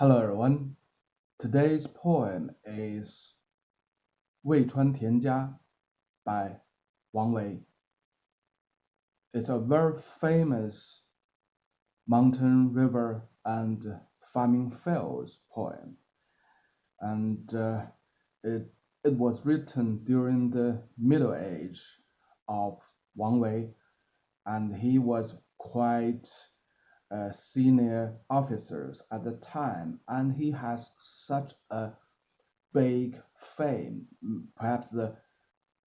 Hello everyone. Today's poem is 渭川田家 by Wang Wei. It's a very famous mountain, river, and farming fields poem. And it was written during the middle age of Wang Wei, and he was quite senior officers at the time, and he has such a big fame, perhaps the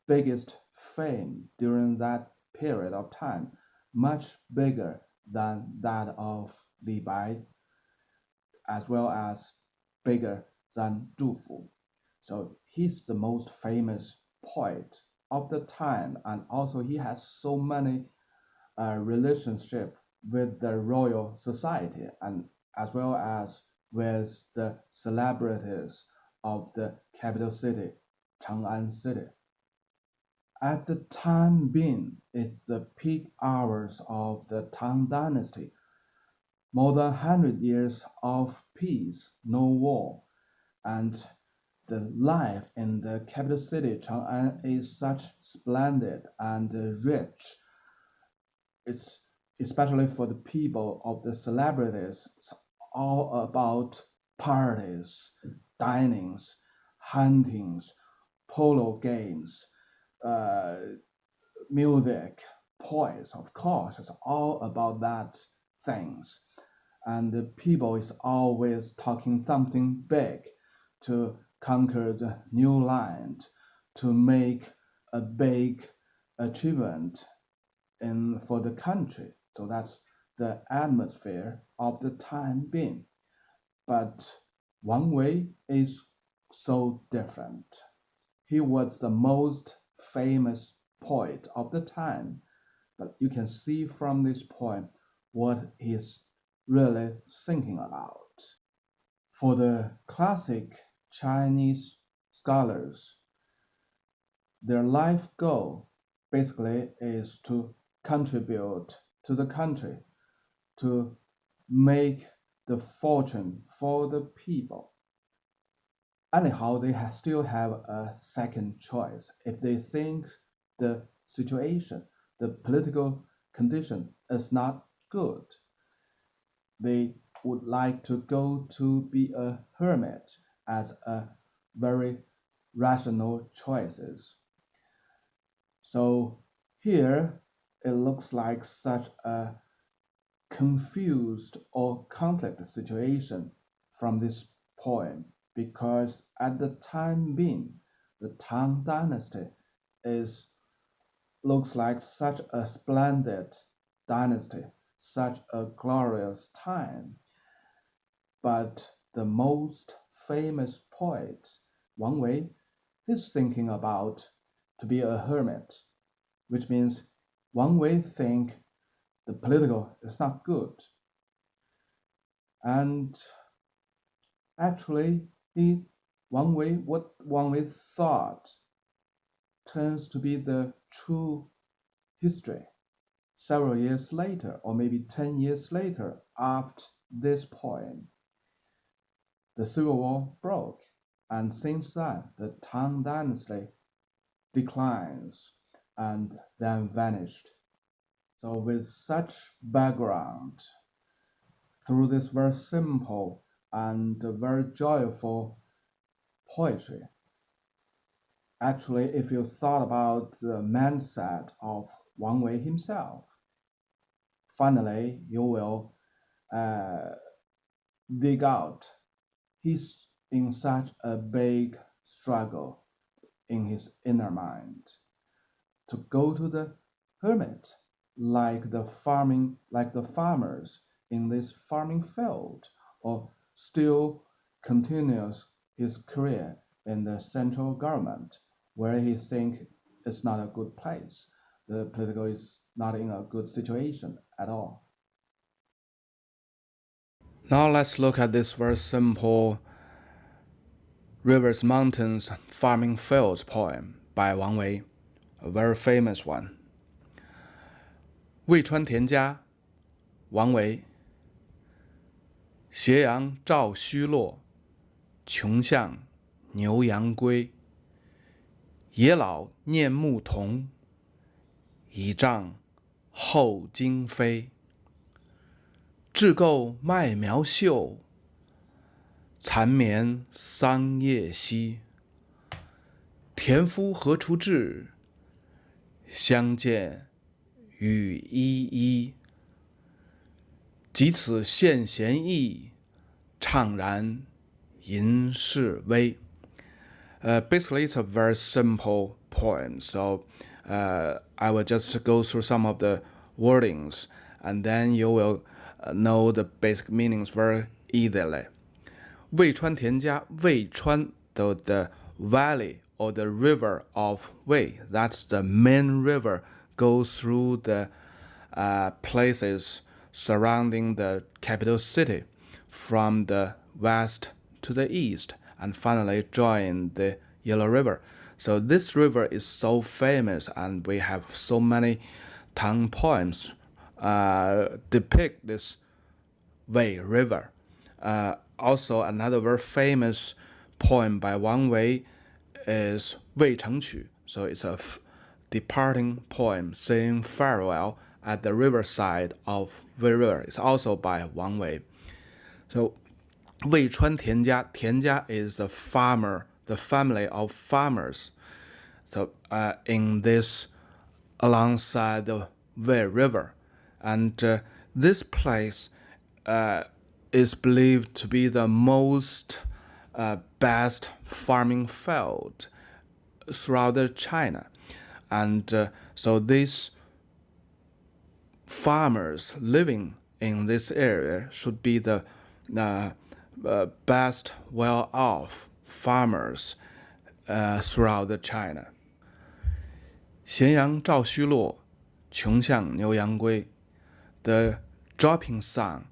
biggest fame during that period of time, much bigger than that of Li Bai, as well as bigger than Du Fu. So he's the most famous poet of the time, and also he has so many relationship with the royal society and as well as with the celebrities of the capital city, Chang'an city. At the time being, it's the peak hours of the Tang dynasty. More than 100 years of peace, no war, and the life in the capital city, Chang'an, is such splendid and rich. It's especially for the people of the celebrities, it's all about parties, dinings, huntings, polo games, music, poets, of course. It's all about that things. And the people is always talking something big to conquer the new land, to make a big achievement for the country. So that's the atmosphere of the time being. But Wang Wei is so different. He was the most famous poet of the time, but you can see from this poem what he's really thinking about. For the classic Chinese scholars, their life goal basically is to contribute to the country, to make the fortune for the people. Anyhow, they still have a second choice. If they think the situation, the political condition is not good, they would like to go to be a hermit as a very rational choices. So here it looks like such a confused or conflict situation from this poem, because at the time being, the Tang dynasty looks like such a splendid dynasty, such a glorious time. But the most famous poet, Wang Wei, is thinking about to be a hermit, which means Wang Wei think the political is not good. And actually, what Wang Wei thought turns to be the true history several years later, or maybe 10 years later after this poem. The Civil War broke, and since then, the Tang dynasty declines and then vanished. So with such background, through this very simple and very joyful poetry, actually, if you thought about the mindset of Wang Wei himself, finally you will dig out he's in such a big struggle in his inner mind to go to the hermit, like the farmers in this farming field, or still continues his career in the central government, where he think it's not a good place. The political is not in a good situation at all. Now let's look at this very simple rivers, mountains, farming fields poem by Wang Wei, a very famous one. 渭川田家 Wang Wei. 斜阳照虚落，穷巷牛羊归。野老念牧童，倚杖后惊飞。雉构麦苗秀，蚕眠桑叶稀。田夫何处至？相见雨依依。即此献贤意，怅然吟示微。Basically, it's a very simple poem. So I will just go through some of the wordings, and then you will know the basic meanings very easily. 渭川田家, 渭川, the valley or the river of Wei, that's the main river, goes through the places surrounding the capital city from the west to the east, and finally join the Yellow River. So this river is so famous, and we have so many Tang poems depict this Wei River. Also, another very famous poem by Wang Wei is 渭城曲. So it's a departing poem saying farewell at the riverside of Wei River. It's also by Wang Wei. So 渭川田家, 田家 is the farmer, the family of farmers. So in this, alongside the Wei River, and this place is believed to be the most best farming field throughout China, and so these farmers living in this area should be the best well-off farmers throughout China. 咸阳照虚落，穷巷牛羊归. The dropping sun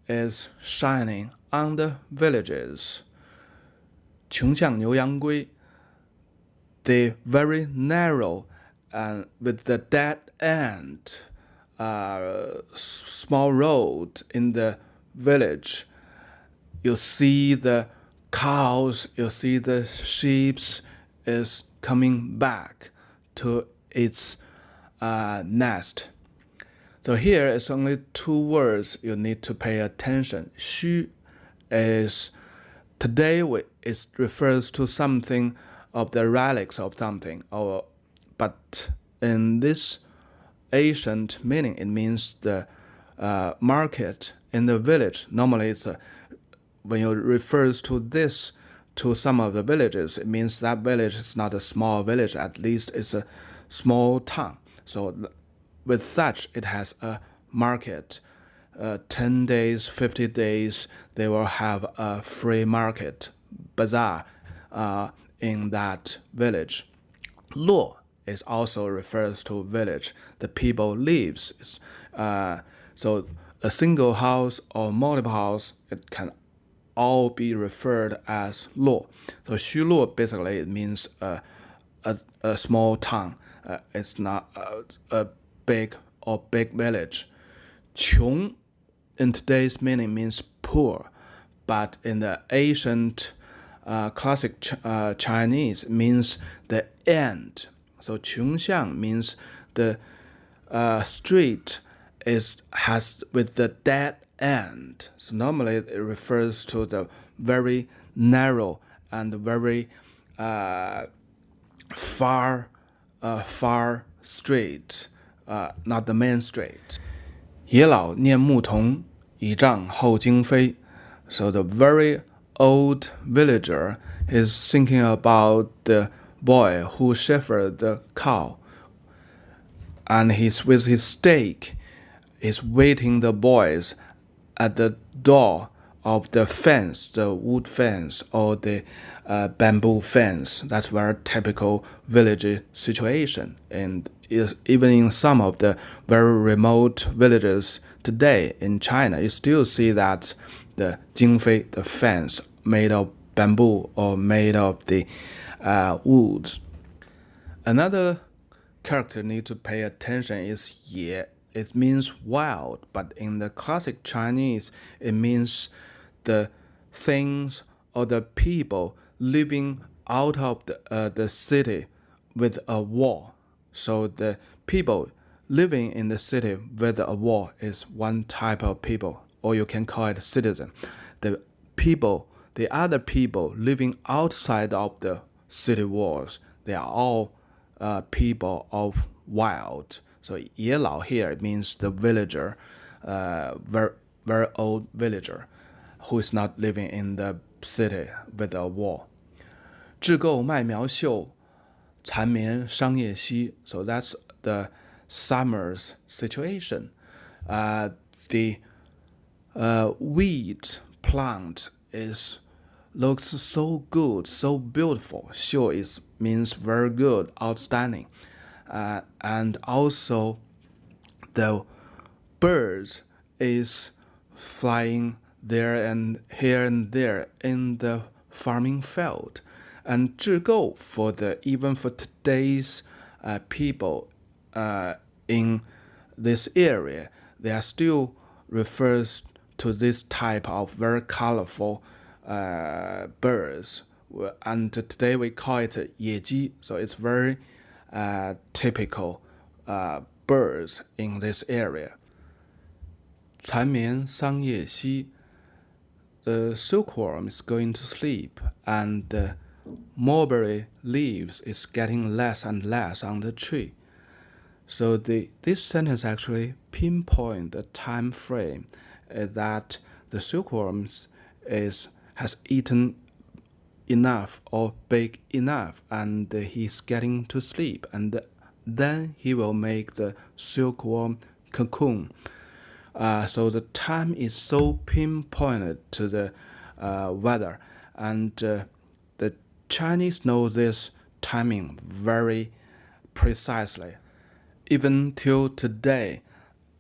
is shining on the villages. 穷巷牛羊归, the very narrow and with the dead end small road in the village. You see the cows, you see the sheep is coming back to its nest. So here it's only two words you need to pay attention. 虚 is today it refers to something of the relics of something, but in this ancient meaning it means the market in the village. Normally it's when it refers to this to some of the villages, it means that village is not a small village, at least it's a small town. So with such, it has a market. 10 days, 50 days, they will have a free market, bazaar, in that village. 落 is also refers to village. The people lives. So a single house or multiple house, it can all be referred as 落. So 虚落 basically it means a small town. It's not a big or big village. 穷 in today's meaning means poor, but in the ancient classic Chinese means the end. So 穷巷 means the street has with the dead end. So normally it refers to the very narrow and very far street, not the main street. 野老念牧童，倚杖后惊飞. So the very old villager is thinking about the boy who shepherded the cow, and he's with his stake is waiting the boys at the door of the fence, the wood fence or the bamboo fence. That's very typical village situation, and even in some of the very remote villages today in China, you still see that the jingfei, the fence made of bamboo or made of the wood. Another character need to pay attention is 野. It means wild, but in the classic Chinese, it means the things or the people living out of the city with a wall. So the people living in the city with a wall is one type of people, or you can call it citizen. The other people living outside of the city walls, they are all people of wild. So 野老 here means the villager, very old villager who is not living in the city with a wall. 置购麦苗秀，缠绵商业稀. So that's the summer's situation. The wheat plant looks so good, so beautiful. 秀 means very good, outstanding. And also the birds is flying there and here and there in the farming field. And 置购 even for today's people in this area, they are still refers to this type of very colorful birds. And today we call it 野鸡. So it's very typical birds in this area. 缠绵商业稀. The silkworm is going to sleep, and the mulberry leaves is getting less and less on the tree. So this sentence actually pinpoint the time frame that the silkworm has eaten enough or baked enough, and he's getting to sleep, and then he will make the silkworm cocoon. So the time is so pinpointed to the weather, and the Chinese know this timing very precisely. Even till today,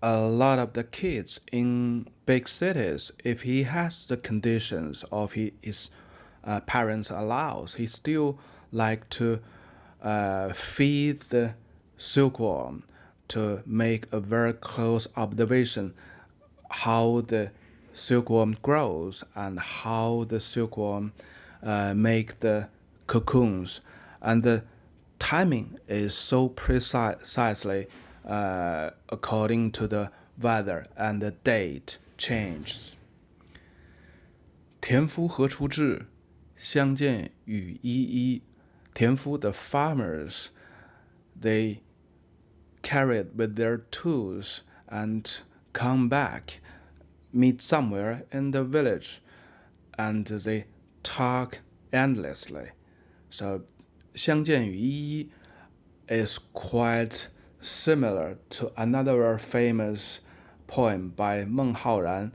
a lot of the kids in big cities, if he has the conditions of his parents allows, he still like to feed the silkworm to make a very close observation how the silkworm grows and how the silkworm make the cocoons. And the timing is so precisely according to the weather, and the date changes. 田夫何处至？相见与依依. 田夫, the farmers, they carried with their tools and come back, meet somewhere in the village, and they talk endlessly. So 相见与依依 is quite similar to another famous poem by 孟浩然,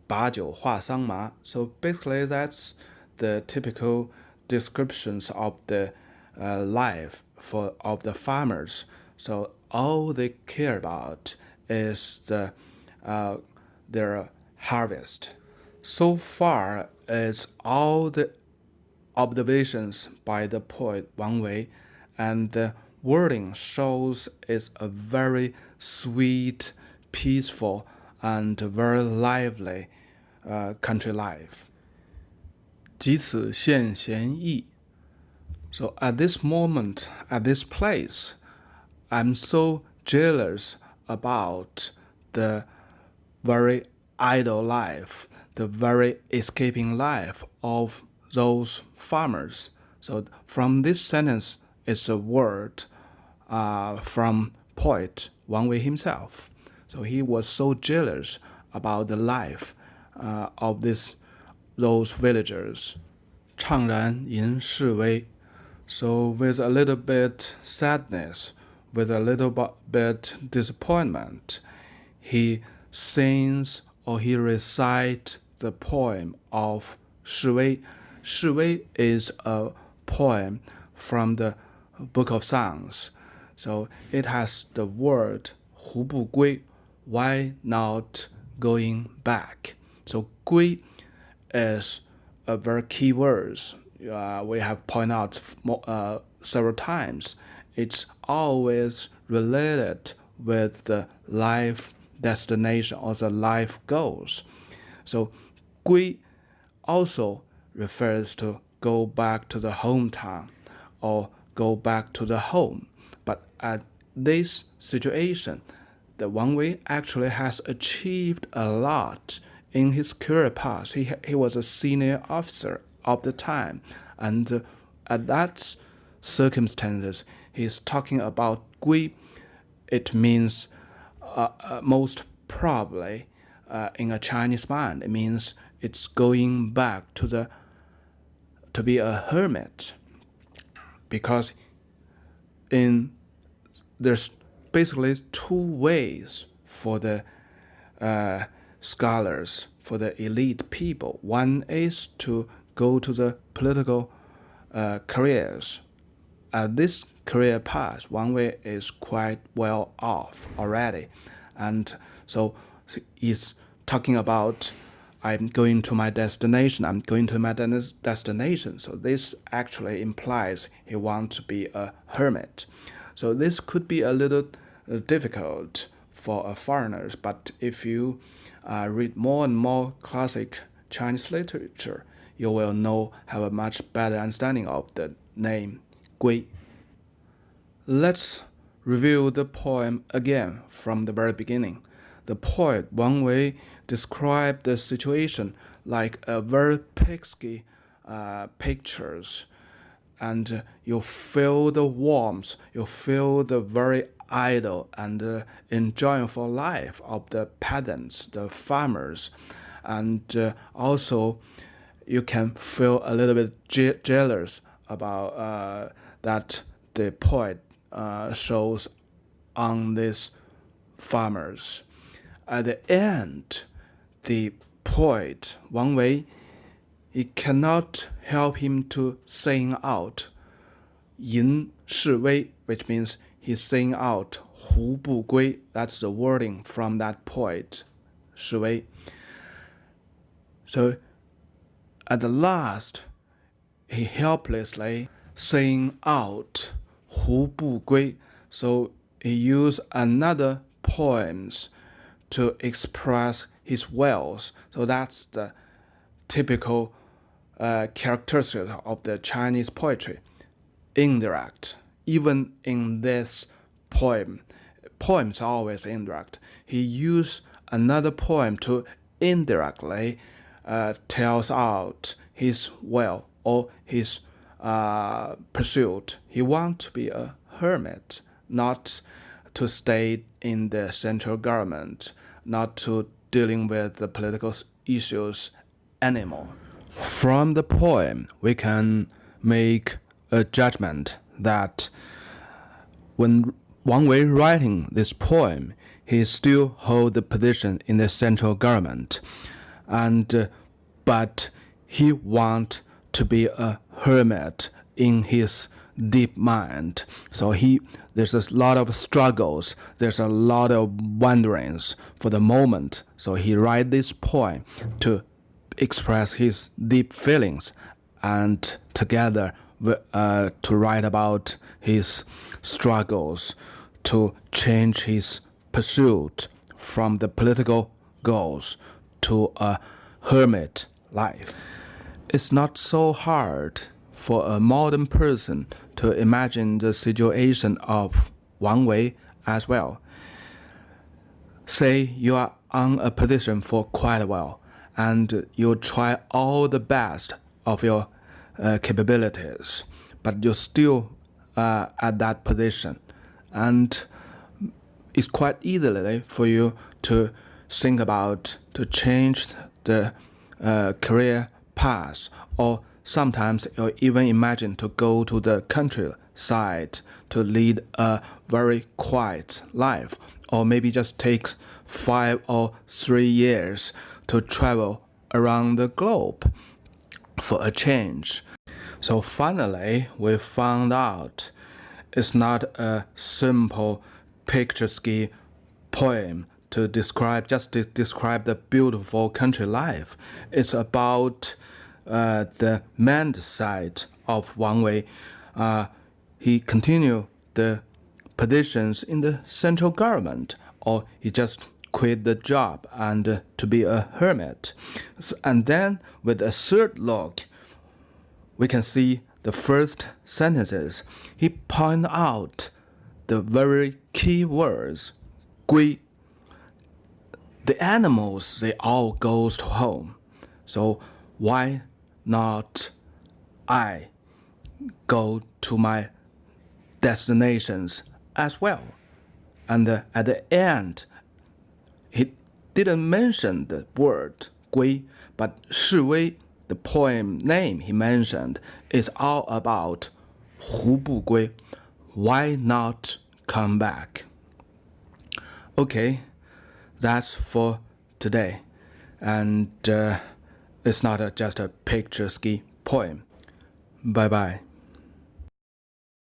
把酒话桑麻. So basically that's the typical descriptions of the life of the farmers. So all they care about is their harvest. So far, it's all the observations by the poet Wang Wei, and the wording shows it's a very sweet, peaceful, and very lively country life. 即此现闲意. So at this moment, at this place, I'm so jealous about the very idle life, the very escaping life of those farmers. So from this sentence is a word from poet Wang Wei himself. So he was so jealous about the life of those villagers. 怅然吟示微. So with a little bit sadness, with a little bit disappointment, he sings or he recites the poem of 示微. 示微 is a poem from the Book of Songs. So it has the word 胡不归, why not going back? So 归 is a very key word. We have pointed out several times. It's always related with the life destination or the life goals. So 归 also refers to go back to the hometown or go back to the home. But at this situation, the Wang Wei actually has achieved a lot in his career path. He was a senior officer of the time, and at that circumstances, he's talking about Gui. It means most probably in a Chinese mind, it means it's going back to be a hermit, because there's basically two ways for the scholars, for the elite people. One is to go to the political careers. At this career path, Wang Wei is quite well off already, and so he's talking about, I'm going to my destination. I'm going to my destination. So this actually implies he wants to be a hermit. So this could be a little difficult for foreigners, but if you read more and more classic Chinese literature, you will have a much better understanding of the name Gui. Let's review the poem again from the very beginning. The poet Wang Wei described the situation like a very picturesque pictures, and you feel the warmth, you feel the very idle and enjoyable life of the peasants, the farmers, and also you can feel a little bit jealous about that the poet shows on these farmers. At the end, the poet Wang Wei, he cannot help him to sing out 吟示威, which means he's saying out 胡不归. That's the wording from that poet, 示威. So at the last, he helplessly saying out 胡不归. So he used another poems to express his wealth. So that's the typical characteristic of the Chinese poetry. Indirect. Even in this poem, poems are always indirect. He used another poem to indirectly tells out his will or his pursuit. He wants to be a hermit, not to stay in the central government, not to dealing with the political issues anymore. From the poem, we can make a judgment that when Wang Wei writing this poem, he still hold the position in the central government, but he want to be a hermit in his deep mind. So there's a lot of struggles, there's a lot of wanderings for the moment. So he write this poem to express his deep feelings, and together to write about his struggles to change his pursuit from the political goals to a hermit life. It's not so hard for a modern person to imagine the situation of Wang Wei as well. Say you are on a position for quite a while, and you try all the best of your capabilities, but you're still at that position, and it's quite easily for you to think about to change the career path, or sometimes you even imagine to go to the countryside to lead a very quiet life, or maybe just take 5 or 3 years to travel around the globe for a change. So finally, we found out it's not a simple picturesque poem to describe the beautiful country life. It's about the man side of Wang Wei. He continued the positions in the central government, or he just quit the job and to be a hermit. And then with a third look, we can see the first sentences. He pointed out the very key words, 归. The animals, they all goes to home. So why not I go to my destinations as well? And at the end, he didn't mention the word 归, but 示威, the poem name he mentioned, is all about 胡不归, why not come back? Okay, that's for today. And it's not just a picturesque poem. Bye-bye.